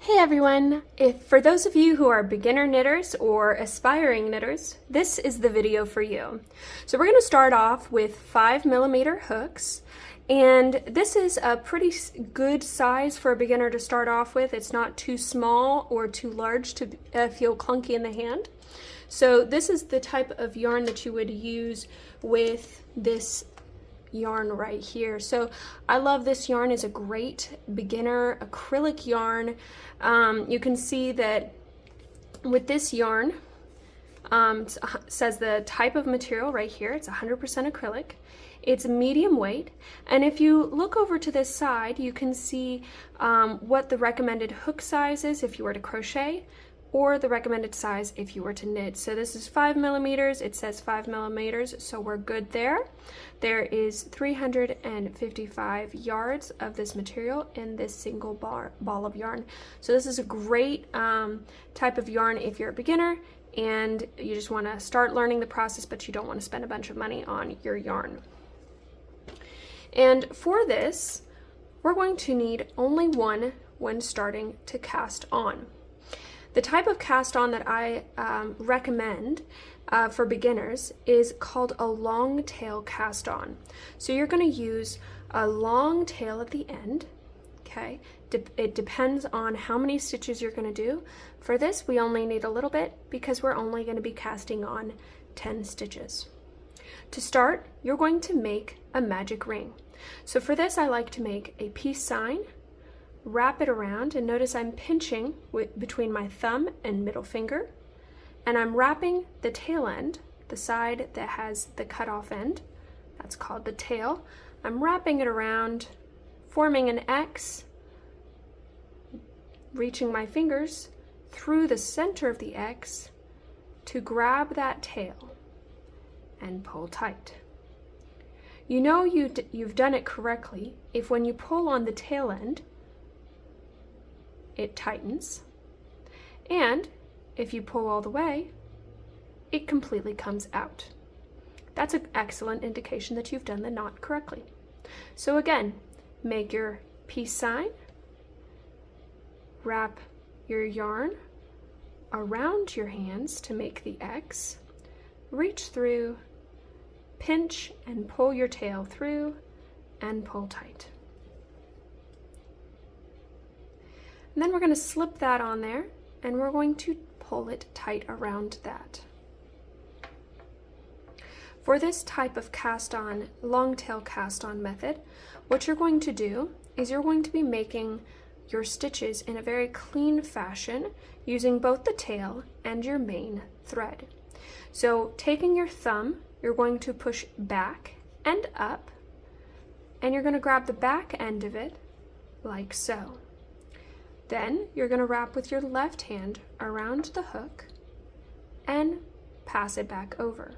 Hey everyone! For those of you who are beginner knitters or aspiring knitters, this is the video for you. So we're going to start off with 5mm hooks, and this is a pretty good size for a beginner to start off with. It's not too small or too large to feel clunky in the hand. So this is the type of yarn that you would use with this yarn right here. So I love this yarn. It's a great beginner acrylic yarn. You can see that with this yarn, it says the type of material right here. It's 100% acrylic. It's medium weight, and if you look over to this side, you can see what the recommended hook size is if you were to crochet, or the recommended size if you were to knit. So this is 5mm, it says 5mm, so we're good there. There is 355 yards of this material in this single ball of yarn. So this is a great type of yarn if you're a beginner and you just want to start learning the process, but you don't want to spend a bunch of money on your yarn. And for this, we're going to need only one when starting to cast on. The type of cast on that I recommend for beginners is called a long tail cast on. So you're going to use a long tail at the end, okay? It depends on how many stitches you're going to do. For this, we only need a little bit because we're only going to be casting on 10 stitches. To start, you're going to make a magic ring. So for this, I like to make a peace sign, wrap it around, and notice I'm pinching between my thumb and middle finger, and I'm wrapping the tail end, the side that has the cut off end, that's called the tail. I'm wrapping it around, forming an X, reaching my fingers through the center of the X to grab that tail and pull tight. You know you've done it correctly if when you pull on the tail end, it tightens, and if you pull all the way, it completely comes out. That's an excellent indication that you've done the knot correctly. So again, make your peace sign, wrap your yarn around your hands to make the X, reach through, pinch and pull your tail through, and pull tight. And then we're going to slip that on there, and we're going to pull it tight around that. For this type of cast on, long tail cast on method, what you're going to do is you're going to be making your stitches in a very clean fashion using both the tail and your main thread. So taking your thumb, you're going to push back and up, and you're going to grab the back end of it like so. Then you're going to wrap with your left hand around the hook and pass it back over.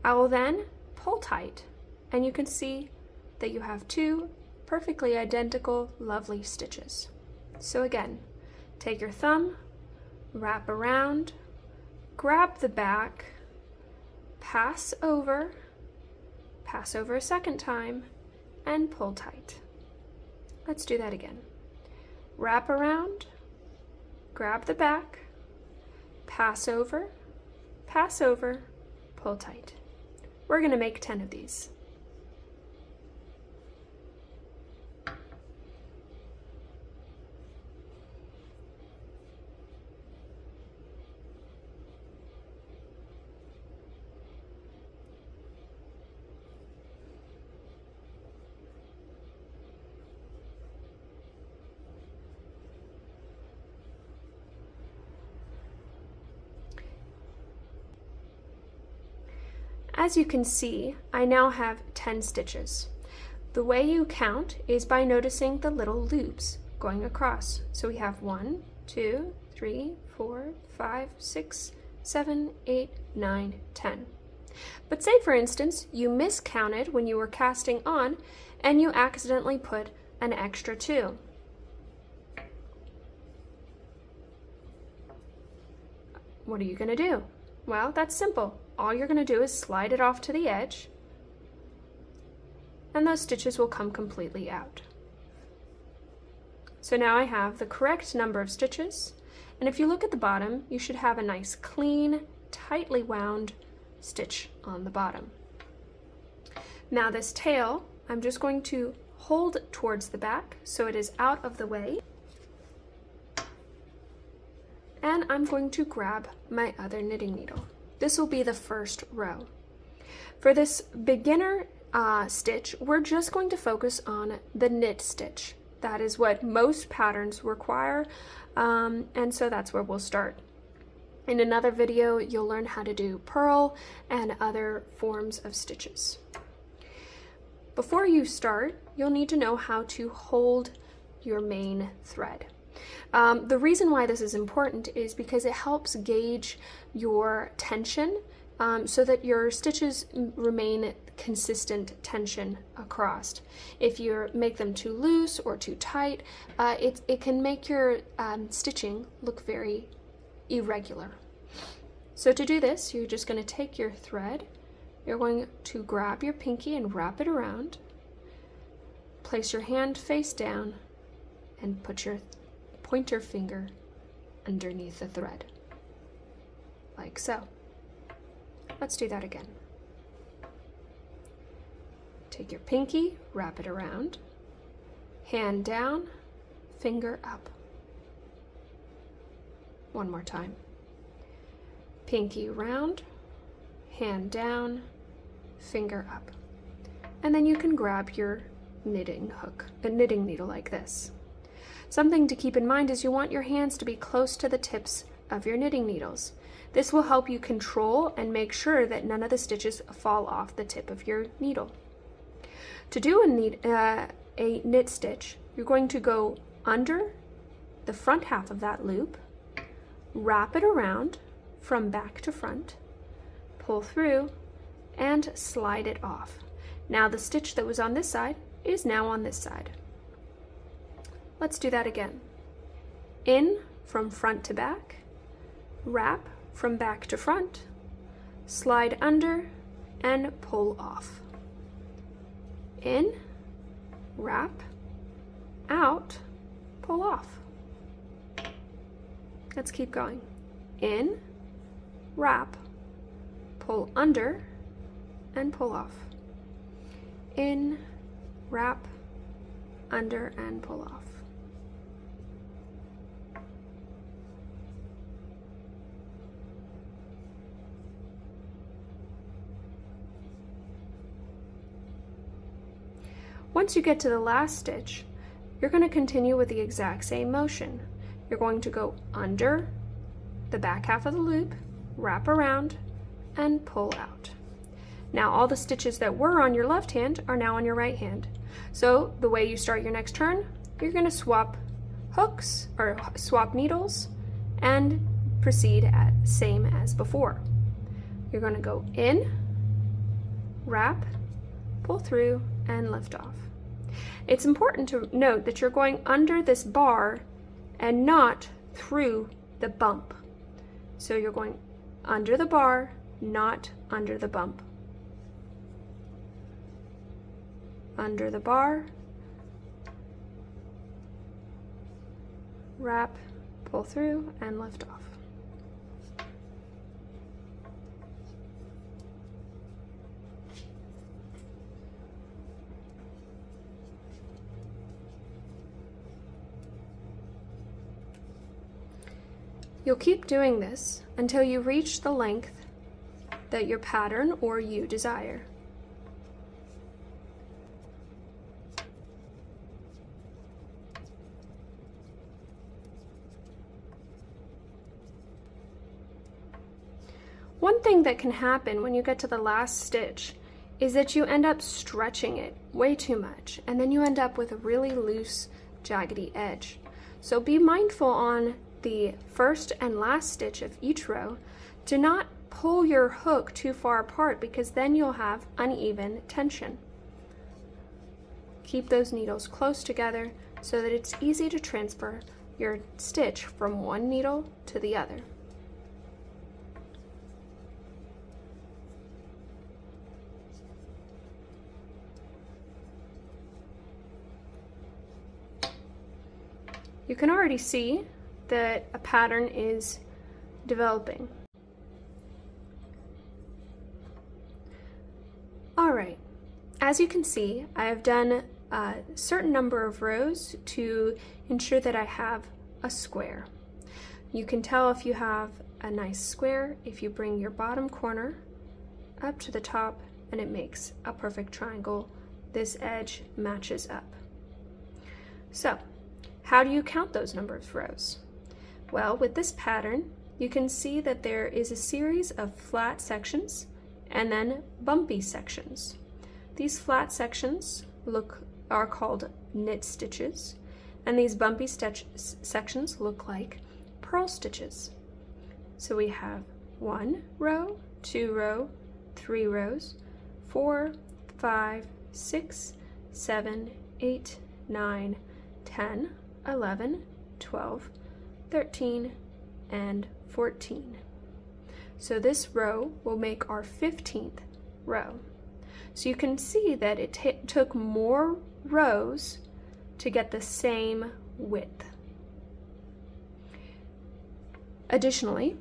I will then pull tight, and you can see that you have two perfectly identical lovely stitches. So again, take your thumb, wrap around, grab the back, pass over a second time, and pull tight. Let's do that again. Wrap around, grab the back, pass over, pull tight. We're going to make 10 of these. As you can see, I now have 10 stitches. The way you count is by noticing the little loops going across. So we have 1, 2, 3, 4, 5, 6, 7, 8, 9, 10. But say for instance, you miscounted when you were casting on and you accidentally put an extra 2. What are you going to do? Well, that's simple. All you're going to do is slide it off to the edge, and those stitches will come completely out. So now I have the correct number of stitches, and if you look at the bottom, you should have a nice clean, tightly wound stitch on the bottom. Now this tail, I'm just going to hold towards the back so it is out of the way, and I'm going to grab my other knitting needle. This will be the first row. For this beginner stitch, we're just going to focus on the knit stitch. That is what most patterns require, and so that's where we'll start. In another video, you'll learn how to do purl and other forms of stitches. Before you start, you'll need to know how to hold your main thread. The reason why this is important is because it helps gauge your tension so that your stitches remain consistent tension across. If you make them too loose or too tight, it can make your stitching look very irregular. So to do this, you're just going to take your thread, you're going to grab your pinky and wrap it around, place your hand face down, and put your pointer finger underneath the thread, like so. Let's do that again. Take your pinky, wrap it around, hand down, finger up. One more time. Pinky round, hand down, finger up. And then you can grab your knitting hook, a knitting needle like this. Something to keep in mind is you want your hands to be close to the tips of your knitting needles. This will help you control and make sure that none of the stitches fall off the tip of your needle. To do a knit stitch, you're going to go under the front half of that loop, wrap it around from back to front, pull through, and slide it off. Now the stitch that was on this side is now on this side. Let's do that again. In from front to back, wrap from back to front, slide under, and pull off. In, wrap, out, pull off. Let's keep going. In, wrap, pull under, and pull off. In, wrap, under, and pull off. Once you get to the last stitch, you're going to continue with the exact same motion. You're going to go under the back half of the loop, wrap around, and pull out. Now all the stitches that were on your left hand are now on your right hand. So the way you start your next turn, you're going to swap hooks or swap needles and proceed at same as before. You're going to go in, wrap, pull through, and lift off. It's important to note that you're going under this bar and not through the bump. So you're going under the bar, not under the bump. Under the bar, wrap, pull through, and lift off. You'll keep doing this until you reach the length that your pattern or you desire. One thing that can happen when you get to the last stitch is that you end up stretching it way too much, and then you end up with a really loose, jaggedy edge. So be mindful on the first and last stitch of each row to not pull your hook too far apart, because then you'll have uneven tension. Keep those needles close together so that it's easy to transfer your stitch from one needle to the other. you can already see that a pattern is developing. All right, as you can see, I have done a certain number of rows to ensure that I have a square. You can tell if you have a nice square if you bring your bottom corner up to the top and it makes a perfect triangle. This edge matches up. So, how do you count those number of rows? Well, with this pattern, you can see that there is a series of flat sections and then bumpy sections. These flat sections are called knit stitches, and these bumpy sections look like purl stitches. So we have 1 row, 2 row, 3 rows, 4, 5, 6, 7, 8, 9, 10, 11, 12, 13, and 14. So this row will make our 15th row. So you can see that it took more rows to get the same width. Additionally,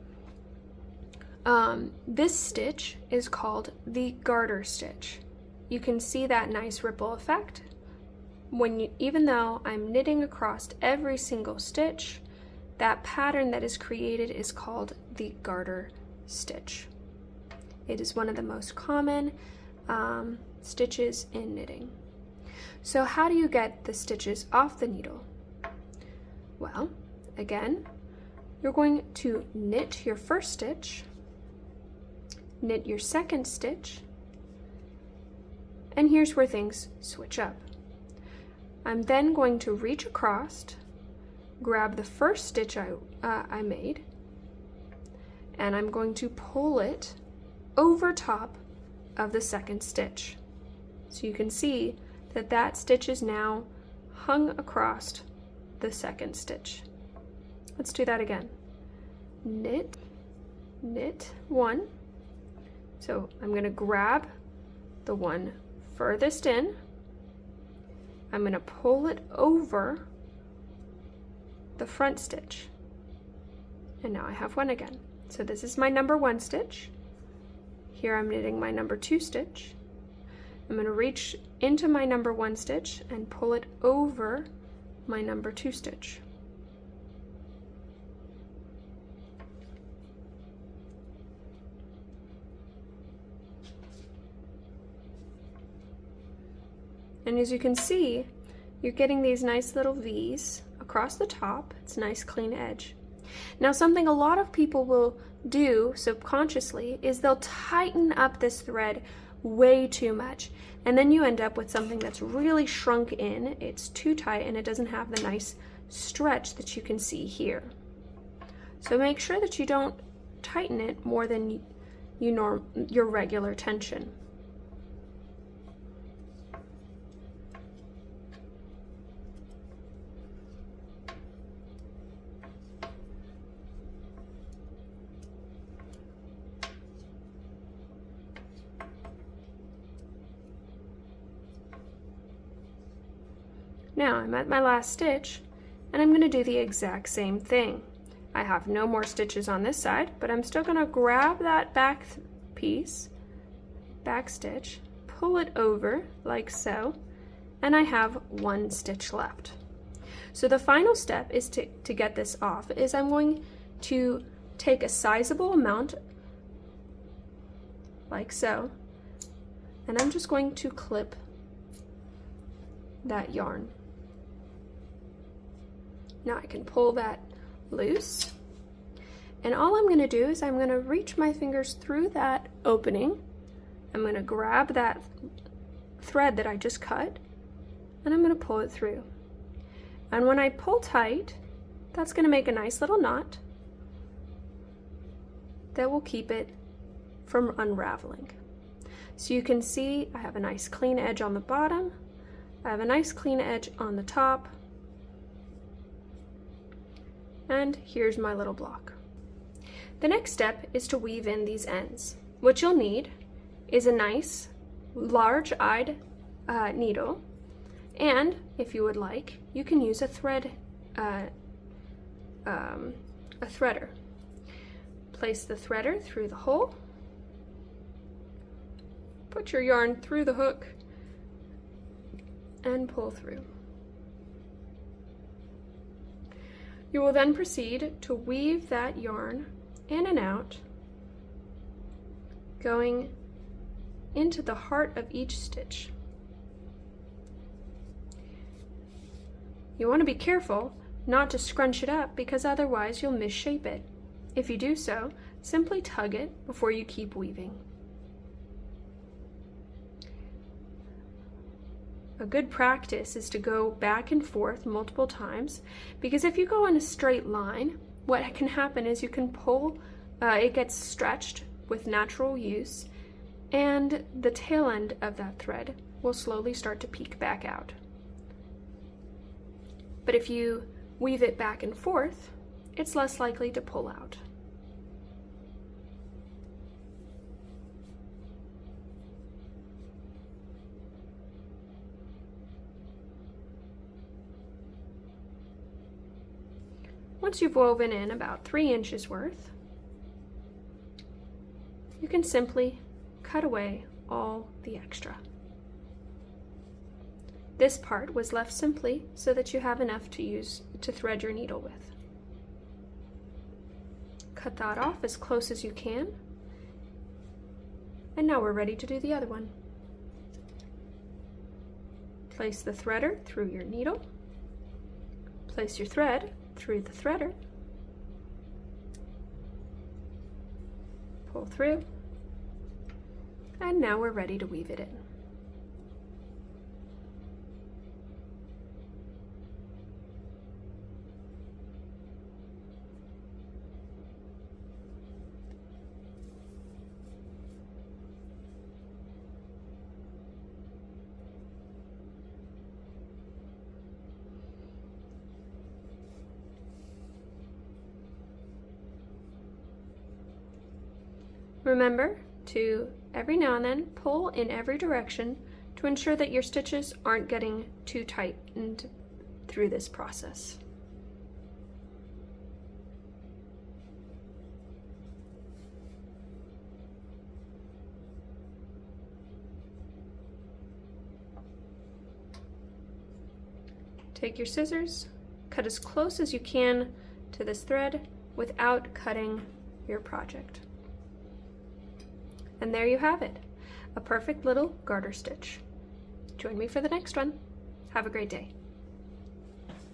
this stitch is called the garter stitch. You can see that nice ripple effect. Even though I'm knitting across every single stitch, that pattern that is created is called the garter stitch. It is one of the most common stitches in knitting. So how do you get the stitches off the needle? Well, again, you're going to knit your first stitch, knit your second stitch, and here's where things switch up. I'm then going to reach across, grab the first stitch I made, and I'm going to pull it over top of the second stitch. So you can see that that stitch is now hung across the second stitch. Let's do that again. Knit, knit 1. So I'm going to grab the one furthest in. I'm going to pull it over the front stitch. And now I have one again. So this is my number 1 stitch. Here I'm knitting my number 2 stitch. I'm going to reach into my number 1 stitch and pull it over my number 2 stitch. And as you can see, you're getting these nice little V's across the top. It's a nice clean edge. Now, something a lot of people will do subconsciously is they'll tighten up this thread way too much, and then you end up with something that's really shrunk in. It's too tight and it doesn't have the nice stretch that you can see here. So make sure that you don't tighten it more than your regular tension. Now I'm at my last stitch, and I'm going to do the exact same thing. I have no more stitches on this side, but I'm still going to grab that back piece, back stitch, pull it over like so, and I have 1 stitch left. So the final step is to get this off is I'm going to take a sizable amount like so, and I'm just going to clip that yarn. Now I can pull that loose, and all I'm going to do is I'm going to reach my fingers through that opening. I'm going to grab that thread that I just cut, and I'm going to pull it through. And when I pull tight, that's going to make a nice little knot that will keep it from unraveling. So you can see I have a nice clean edge on the bottom, I have a nice clean edge on the top, and here's my little block. The next step is to weave in these ends. What you'll need is a nice large-eyed needle, and if you would like, you can use a thread a threader. Place the threader through the hole. Put your yarn through the hook and pull through. You will then proceed to weave that yarn in and out, going into the heart of each stitch. You want to be careful not to scrunch it up because otherwise you'll misshape it. If you do so, simply tug it before you keep weaving. A good practice is to go back and forth multiple times, because if you go in a straight line, what can happen is you can pull, it gets stretched with natural use, and the tail end of that thread will slowly start to peek back out. But if you weave it back and forth, it's less likely to pull out. Once you've woven in about 3 inches worth, you can simply cut away all the extra. This part was left simply so that you have enough to use to thread your needle with. Cut that off as close as you can. And now we're ready to do the other one. Place the threader through your needle. Place your thread through the threader. Pull through. And now we're ready to weave it in. Remember to every now and then pull in every direction to ensure that your stitches aren't getting too tightened through this process. Take your scissors, cut as close as you can to this thread without cutting your project. And there you have it, a perfect little garter stitch. Join me for the next one. Have a great day.